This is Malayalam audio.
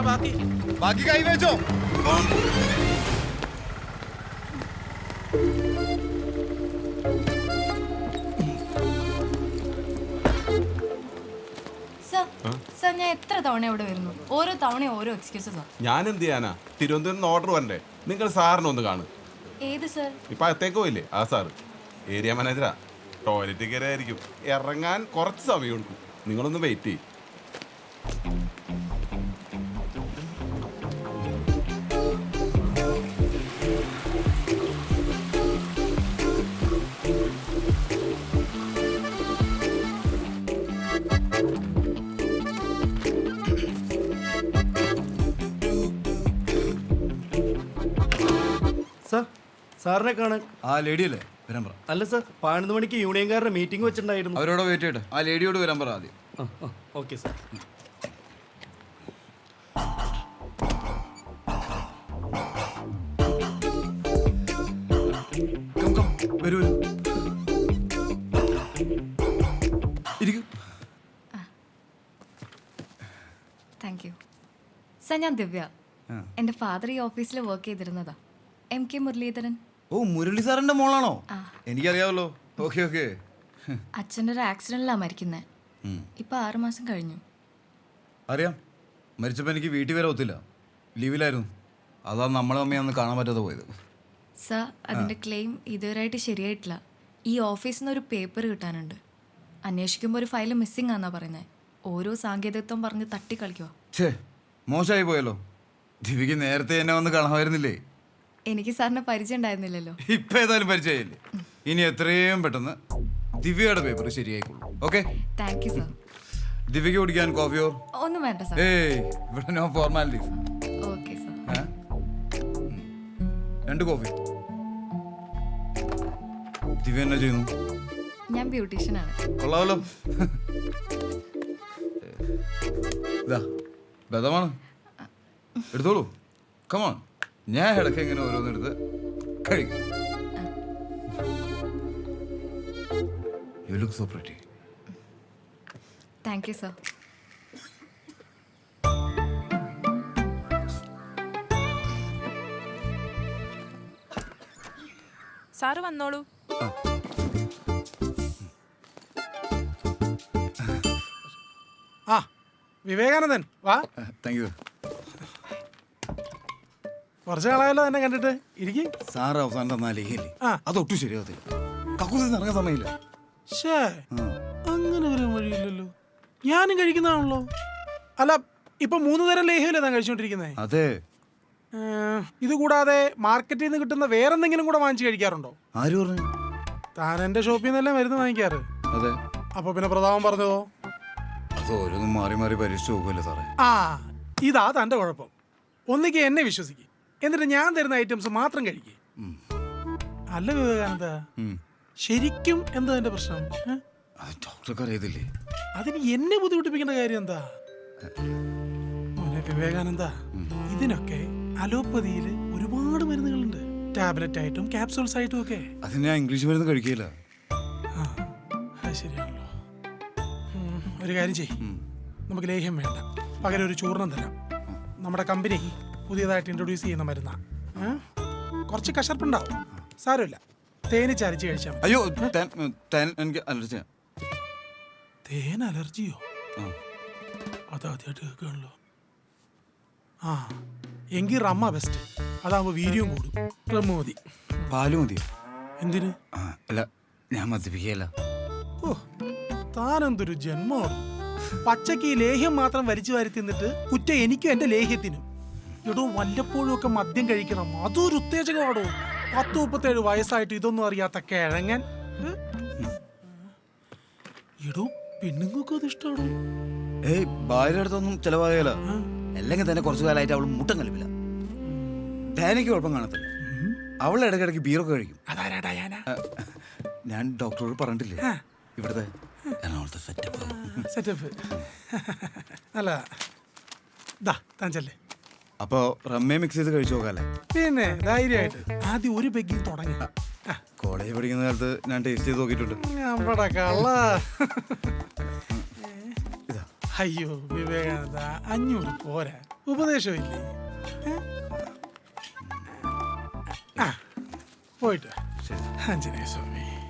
ബാക്കി കൈ വെച്ചോ. ഞാൻ എത്ര തവണ ഇവിടെ വരുന്നു, ഓരോ തവണ ഓരോ എക്സ്ക്യൂസസ്. ഞാൻ എന്ത് ചെയ്യാനാ? തിരുവനന്തപുരം ഓർഡർ വരണ്ടേ? നിങ്ങൾ സാറിന് ഒന്ന് കാണും. ഏത് സർ? ഇപ്പൊ അകത്തേക്ക് പോയില്ലേ ആ സാറ്? ഏരിയ മാനേജറാ. ടോയ്ലറ്റ് കയറിയായിരിക്കും. ഇറങ്ങാൻ കുറച്ച് സമയം എടുക്കും. നിങ്ങളൊന്ന് വെയിറ്റ് ചെയ്യും. സാറിനെ കാണാൻ. ആ ലേഡിയല്ലേ, വരാൻ പറ. അല്ല സാർ, 11 മണിക്ക് യൂണിയൻകാരുടെ മീറ്റിംഗ് വെച്ചിട്ടുണ്ടായിരുന്നു. അവരോട് വെയിറ്റ് ചെയ്യട്ടെ. ആ ലേഡിയോട് വരാൻ പറ ആദ്യം. Okay sir. വരൂ ഇരിക്കൂ. Thank you sir. ഞാൻ ദിവ്യ. എൻ്റെ ഫാദർ ഈ ഓഫീസിൽ വർക്ക് ചെയ്തിരുന്നതാ. MK മുരളീധരൻ. ഓ, മുരളി സാറിന്റെ മോളാണോ? എനിക്കറിയാമല്ലോ. Okay okay. അച്ഛൻ്റെ ഒരു ആക്സിഡന്റിലാണ് മരിക്കുന്നത്. ഇപ്പൊ 6 മാസം കഴിഞ്ഞു. അറിയാം. മരിച്ചപ്പോൾ എനിക്ക് വീട്ടിൽ വരെ ഒത്തില്ല, ലീവിലായിരുന്നു. അതാ നമ്മളെ അമ്മയെ അന്ന് കാണാൻ പറ്റാതെ പോയത്. സർ, അതിൻ്റെ ക്ലെയിം ഇതുവരെയായിട്ട് ശരിയായിട്ടില്ല. ഈ ഓഫീസിൽ നിന്ന് ഒരു പേപ്പർ കിട്ടാനുണ്ട്. അന്വേഷിക്കുമ്പോൾ ഒരു ഫയൽ മിസ്സിംഗ് ആണെന്നാ പറയുന്നത്. ഓരോ സാങ്കേതികത്വം പറഞ്ഞ് തട്ടിക്കളിക്കുക. ഛേ, മോശമായി പോയല്ലോ. ദിവ്യക്ക് നേരത്തെ എന്നെ വന്ന് കാണാമായിരുന്നില്ലേ? എനിക്ക് സാറിനെ പരിചയം ഉണ്ടായിരുന്നില്ലല്ലോ. ഇപ്പൊ ഏതായാലും പരിചയമില്ലേ. ഇനി എത്രയും പെട്ടെന്ന് ദിവ്യയുടെ പേപ്പർ ശരിയായിക്കോളൂ. Okay, thank you sir. ദിവ്യക്ക് കുടിക്കാൻ കോഫിയോ? ഒന്നും വേണ്ട സർ. ഏയ്, ഇവിടെ no formalities. Okay sir. 2 coffee. Divya എന്നാ ചെയ്യുന്നു? ഞാൻ ബ്യൂട്ടീഷ്യനാണ്. കൊള്ളാമല്ലോ. ഇതാ ബദമാണ്, എടുത്തോളൂ. കമോൺ. ഞാൻ ഇടയ്ക്ക് ഇങ്ങനെ ഓരോന്നെടുത്ത് കഴിക്കും. You look so pretty. Thank you sir. Sir വന്നോളൂ. ആ, വിവേകാനന്ദൻ വാ. Thank you. കുറച്ച് നാളായല്ലോ എന്നെ കണ്ടിട്ട്. ഇരിക്കും. സാറ് അവസാനം തന്നാ ലേഖല്ലേ, ആ, അതൊട്ടും ശരിയാവത്തില്ല. കക്കൂസിൽ നിന്ന് ഇറങ്ങാൻ സമയമില്ല. ഷേ, അങ്ങനെ ഒരു വഴിയില്ലല്ലോ. ഞാനും കഴിക്കുന്നതാണല്ലോ. അല്ല, ഇപ്പൊ 3 തരം ലേഹ്യമല്ലേ താൻ കഴിച്ചോണ്ടിരിക്കുന്നേ? അതെ. ഇത് കൂടാതെ മാർക്കറ്റിൽ നിന്ന് കിട്ടുന്ന വേറെന്തെങ്കിലും കൂടെ വാങ്ങിച്ച് കഴിക്കാറുണ്ടോ? ആര് പറഞ്ഞു? താൻ എന്റെ ഷോപ്പിൽ നിന്നല്ലേ മരുന്ന് വാങ്ങിക്കാറ്. അതെ. അപ്പൊ പിന്നെ പ്രതാപം പറഞ്ഞതോ? അത് ഓരോന്നും മാറി മാറി പരീക്ഷിച്ച് നോക്കുമല്ലോ സാറേ. ആ, ഇതാ തന്റെ കുഴപ്പം. ഒന്നിക്ക് എന്നെ വിശ്വസിക്കും, എന്നിട്ട് ഞാൻ തരുന്ന ഐറ്റംസ് മാത്രം കഴിക്കും. അല്ല വിവേകാനന്ദ, ശരിക്കും എന്താ എന്റെ പ്രശ്നം? ഡോക്ടർക്ക് അറിയത്തില്ലേ? അതിന് എന്നെ ബുദ്ധിമുട്ടിപ്പിക്കേണ്ട കാര്യം എന്താ? മോനെ വിവേകാനന്ദ, ഇതിനൊക്കെ അലോപ്പതിയിൽ ഒരുപാട് മരുന്നുകളുണ്ട്. ടാബ്ലറ്റ് ആയിട്ടും ക്യാപ്സൂൾസ് ആയിട്ടും ഒക്കെ. അതിന് ഞാൻ ഇംഗ്ലീഷ് മരുന്ന് കഴിക്കില്ല. അത് ശരിയാണല്ലോ. ഒരു കാര്യം ചെയ്യും, നമുക്ക് ലേഹ്യം വേണ്ട, പകരം ഒരു ചൂർണം തരാം. നമ്മുടെ കമ്പനി പുതിയതായിട്ട് ഇൻട്രൊഡ്യൂസ് ചെയ്യുന്ന മരുന്നാ. കുറച്ച് കശർപ്പുണ്ടാവും, സാരമില്ല. തേനിച്ചരച്ച് കഴിച്ചാൽ. അയ്യോ, എനിക്ക് അലർജിയാ. തേൻ അലർജിയോ? അതാദ്യമായിട്ട് കേൾക്കുകയാണല്ലോ. ആ, എങ്കിൽ റമ്മ ബെസ്റ്റ്. അതാകുമ്പോ വീര്യം കൂടും. റമ്മ മതി. പാല് മതിയോ? എന്തിന്? അല്ല, ഞാൻ മദ്യപിക്കുകയല്ല. ഓ, താനെന്തൊരു ജന്മമാണ്. പച്ചക്ക് ഈ ലേഹ്യം മാത്രം വലിച്ചു വാരി തിന്നിട്ട് കുറ്റം എനിക്കും എന്റെ ലേഹ്യത്തിനും. എടോ, വല്ലപ്പോഴും ഒക്കെ മദ്യം കഴിക്കണം, അതൊരു ഉത്തേജകമാടോ. 37 വയസ്സായിട്ട് ഇതൊന്നും അറിയാത്ത കിഴങ്ങൻ. എടോ, പെണ്ണുങ്ങൾക്ക് അത് ഇഷ്ടമാണോ? ഏയ്, ഭാര്യയുടെ അടുത്തൊന്നും ചെലവാകല. അല്ലെങ്കിൽ തന്നെ കുറച്ചു കാലമായിട്ട് അവൾ മുട്ടം കളിപ്പില്ല. ഡയാനയ്ക്ക് കുഴപ്പം കാണത്തില്ല. അവൾ ഇടയ്ക്കിടയ്ക്ക് ബീറൊക്കെ കഴിക്കും. അതാരാ ഡയാന? ഞാൻ ഡോക്ടറോട് പറഞ്ഞിട്ടില്ലേ, ഇവിടുത്തെ എറണാകുളത്തെ സെറ്റപ്പ് അല്ല. താൻ ചെല്ലേ. അപ്പൊ റമ്മയെ മിക്സ് ചെയ്ത് കഴിച്ചു നോക്കാല്ലേ? പിന്നെ ധൈര്യമായിട്ട് ആദ്യം ഒരു പെഗ്ഗിൽ തുടങ്ങി. കോളേജ് പഠിക്കുന്ന കാലത്ത് ഞാൻ ടേസ്റ്റ് ചെയ്ത് നോക്കിയിട്ടുണ്ട്. നമ്മുടെ കള്ള. അയ്യോ വിവേകാനന്ദ, 500 പോരാ. ഉപദേശമില്ലേ? ഏ? ആ പോയിട്ട് വാ. ശരി. ആഞ്ജനേയ സ്വാമി.